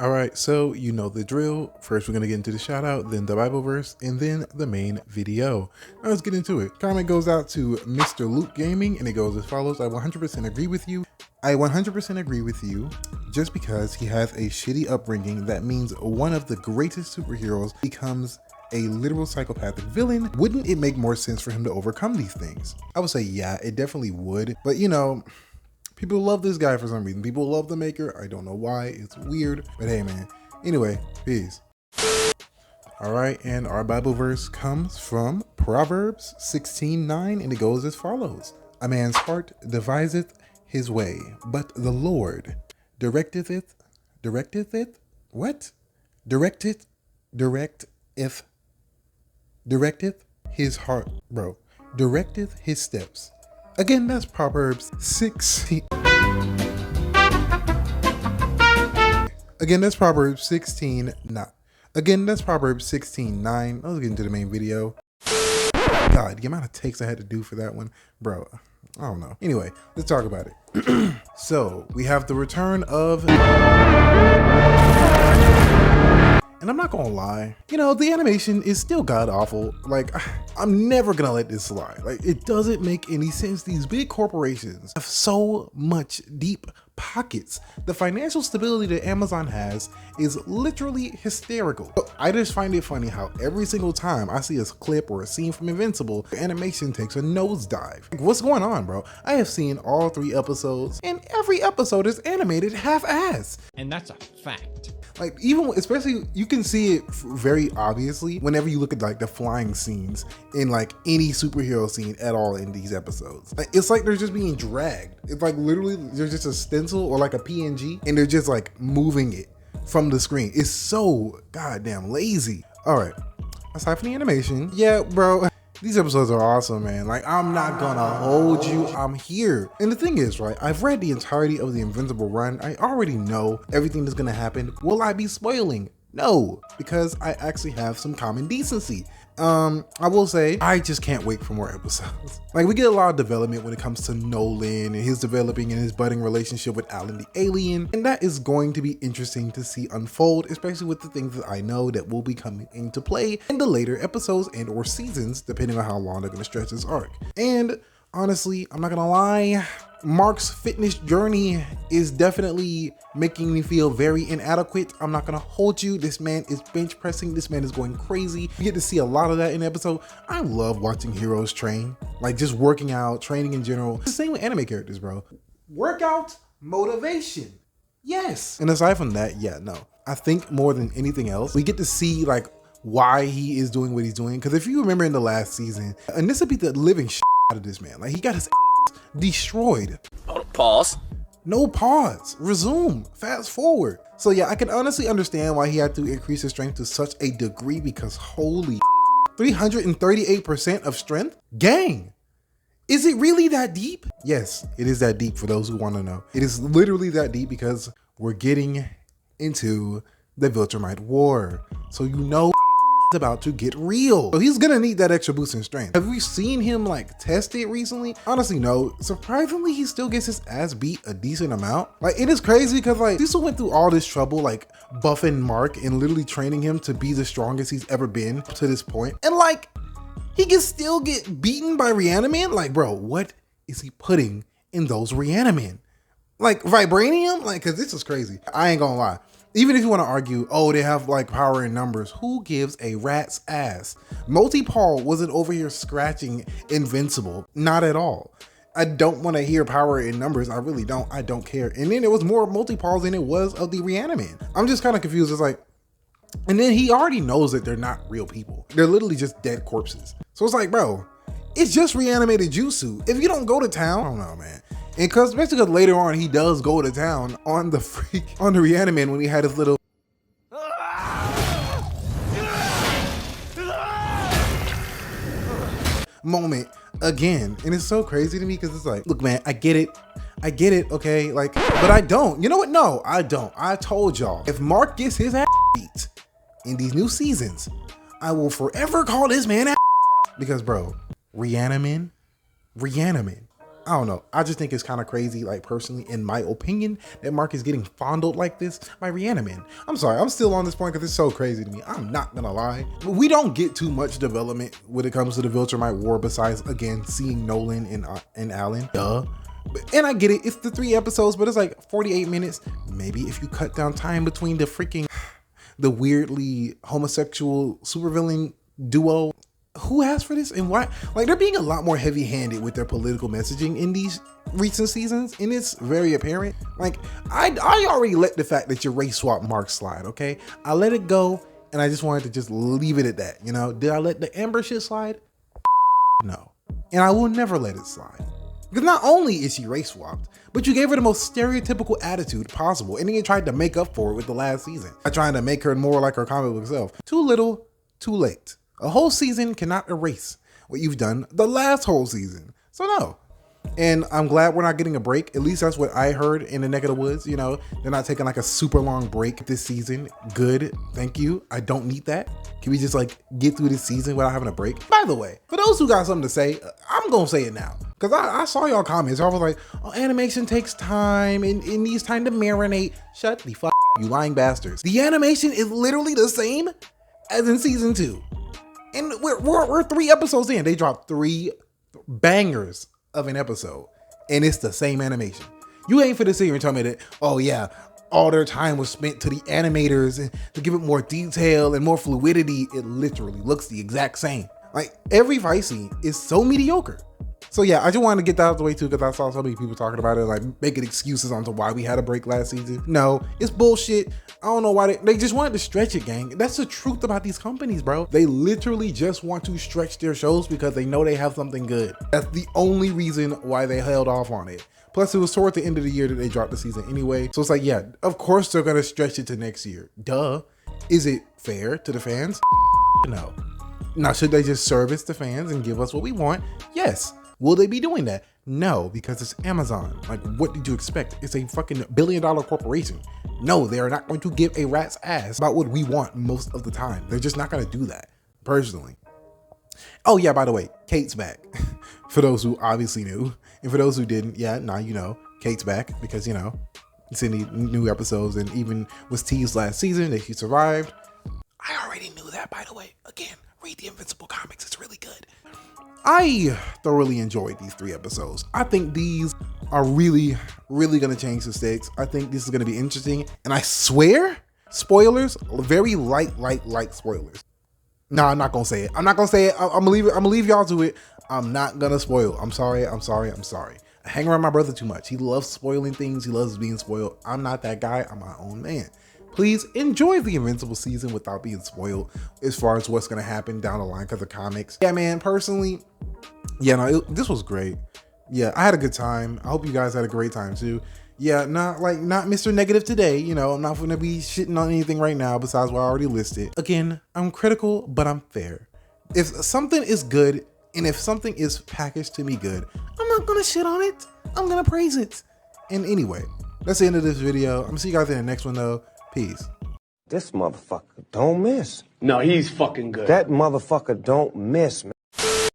All right, so you know the drill. First, we're going to get into the shout out, then the Bible verse, and then the main video. Now let's get into it. Comment goes out to Mr. Luke Gaming, and it goes as follows. I 100% agree with you. I 100% agree with you. Just because he has a shitty upbringing, that means one of the greatest superheroes becomes a literal psychopathic villain. Wouldn't it make more sense for him to overcome these things? I would say, yeah, it definitely would. But you know, people love this guy for some reason. People love the maker. I don't know why. It's weird. But hey, man. Anyway, peace. All right, and our Bible verse comes from Proverbs 16:9, and it goes as follows. A man's heart deviseth his way, but the Lord directeth it. What? Directeth his heart, bro. Directeth his steps. Again, that's Proverbs 16. Again, that's Proverbs 16. Again, that's Proverbs 16:9. Let's get into the main video. God, the amount of takes I had to do for that one, bro. I don't know. Anyway, let's talk about it. So we have the return of. And I'm not gonna lie, you know, the animation is still god awful. Like, I'm never gonna let this slide. Like, it doesn't make any sense. These big corporations have so much deep pockets. The financial stability that Amazon has is literally hysterical. I just find it funny how every single time I see a clip or a scene from Invincible, the animation takes a nosedive. Like, what's going on, bro? I have seen all 3 episodes, and every episode is animated half-ass. And that's a fact. Like, even, especially, you can see it very obviously whenever you look at like the flying scenes in like any superhero scene at all in these episodes. Like, it's like they're just being dragged. It's like literally there's just a stencil or like a PNG and they're just like moving it from the screen. It's so goddamn lazy. All right, aside from the animation, yeah, bro, these episodes are awesome, man. Like, I'm not gonna hold you. I'm here. And the thing is, right, I've read the entirety of the Invincible run. I already know everything that's gonna happen. Will I be spoiling? No, because I actually have some common decency. I will say, I just can't wait for more episodes. Like, we get a lot of development when it comes to Nolan and his developing and his budding relationship with Alan the Alien. And that is going to be interesting to see unfold, especially with the things that I know that will be coming into play in the later episodes and or seasons, depending on how long they're gonna stretch this arc. And honestly, I'm not gonna lie, Mark's fitness journey is definitely making me feel very inadequate. I'm not gonna hold you. This man is bench pressing. This man is going crazy. You get to see a lot of that in the episode. I love watching heroes train, like just working out, training in general. It's the same with anime characters, bro. Workout motivation. Yes. And aside from that, yeah, no. I think more than anything else, we get to see like why he is doing what he's doing. Because if you remember in the last season, and this would be the living shit out of this man. Like, he got his destroyed. Pause. No pause. Resume. Fast forward. So yeah, I can honestly understand why he had to increase his strength to such a degree, because holy 338% of strength? Gang. Is it really that deep? Yes, it is that deep for those who want to know. It is literally that deep because we're getting into the Viltrumite War. So you know about to get real. So he's gonna need that extra boost in strength. Have we seen him like test it recently? Honestly, no. Surprisingly, he still gets his ass beat a decent amount. Like, it is crazy because like Cecil went through all this trouble like buffing Mark and literally training him to be the strongest he's ever been to this point. And like, he can still get beaten by Reaniman? Like, bro, what is he putting in those Reaniman? Like, vibranium? Like, cause this is crazy. I ain't gonna lie. Even if you want to argue, oh, they have like power in numbers, who gives a rat's ass? Multi-Paul wasn't over here scratching Invincible. Not at all. I don't want to hear power in numbers. I really don't. I don't care. And then there was more Multi-Pauls than it was of the Reaniman. I'm just kind of confused. It's like, and then he already knows that they're not real people. They're literally just dead corpses. So it's like, bro, it's just reanimated Jutsu. If you don't go to town, I don't know, man. And cause especially because later on he does go to town on the Reaniman when he had his little moment again. And it's so crazy to me because it's like, look, man, I get it, okay, like, but I don't. You know what? No, I don't. I told y'all, if Mark gets his ass beat in these new seasons, I will forever call this man ass, because bro, Reaniman. I don't know. I just think it's kind of crazy, like personally, in my opinion, that Mark is getting fondled like this by Rhiannon. I'm sorry, I'm still on this point because it's so crazy to me. I'm not gonna lie. We don't get too much development when it comes to the Viltrumite War besides, again, seeing Nolan and Alan. Duh. And I get it, it's the 3 episodes, but it's like 48 minutes. Maybe if you cut down time between the weirdly homosexual supervillain duo. Who asked for this and why? Like, they're being a lot more heavy-handed with their political messaging in these recent seasons, and it's very apparent. Like, I already let the fact that your race swap Mark slide, okay? I let it go, and I just wanted to just leave it at that, you know? Did I let the Amber shit slide? No. And I will never let it slide. Because not only is she race swapped, but you gave her the most stereotypical attitude possible, and then you tried to make up for it with the last season by trying to make her more like her comic book self. Too little, too late. A whole season cannot erase what you've done the last whole season. So no. And I'm glad we're not getting a break. At least that's what I heard in the neck of the woods. You know, they're not taking like a super long break this season. Good. Thank you. I don't need that. Can we just like get through this season without having a break? By the way, for those who got something to say, I'm going to say it now. Because I saw y'all comments. I was like, oh, animation takes time and it needs time to marinate. Shut the fuck up, you lying bastards. The animation is literally the same as in season 2. And we're 3 episodes in. They dropped 3 bangers of an episode. And it's the same animation. You ain't finna sit here and tell me that, oh yeah, all their time was spent to the animators and to give it more detail and more fluidity. It literally looks the exact same. Like, every fight scene is so mediocre. So yeah, I just wanted to get that out of the way too, because I saw so many people talking about it, like making excuses onto why we had a break last season. No, it's bullshit. I don't know why they just wanted to stretch it, gang. That's the truth about these companies, bro. They literally just want to stretch their shows because they know they have something good. That's the only reason why they held off on it. Plus, it was toward the end of the year that they dropped the season anyway. So it's like, yeah, of course they're gonna stretch it to next year. Duh. Is it fair to the fans? No. Now, should they just service the fans and give us what we want? Yes. Will they be doing that? No, because it's Amazon. Like, what did you expect? It's a fucking billion-dollar corporation. No, they are not going to give a rat's ass about what we want most of the time. They're just not going to do that, personally. Oh yeah, by the way, Kate's back. For those who obviously knew, and for those who didn't, yeah, now you know, Kate's back because, you know, it's in the new episodes and even was teased last season that she survived. I already knew that, by the way. Again, read the Invincible comics. It's really good. I thoroughly enjoyed these 3 episodes. I think these are really going to change the stakes. I think this is going to be interesting. And I swear, spoilers, very light spoilers. No, I'm not going to say it. I'm not going to say it. I'm going to leave y'all to it. I'm not going to spoil. I'm sorry. I hang around my brother too much. He loves spoiling things. He loves being spoiled. I'm not that guy. I'm my own man. Please enjoy the Invincible season without being spoiled as far as what's going to happen down the line because of comics. Yeah, man, personally, yeah, no, this was great. Yeah, I had a good time. I hope you guys had a great time too. Yeah, not Mr. Negative today. You know, I'm not going to be shitting on anything right now besides what I already listed. Again, I'm critical, but I'm fair. If something is good and if something is packaged to me good, I'm not going to shit on it. I'm going to praise it. And anyway, that's the end of this video. I'm going to see you guys in the next one though. Peace. This motherfucker don't miss. No, he's fucking good. That motherfucker don't miss, man.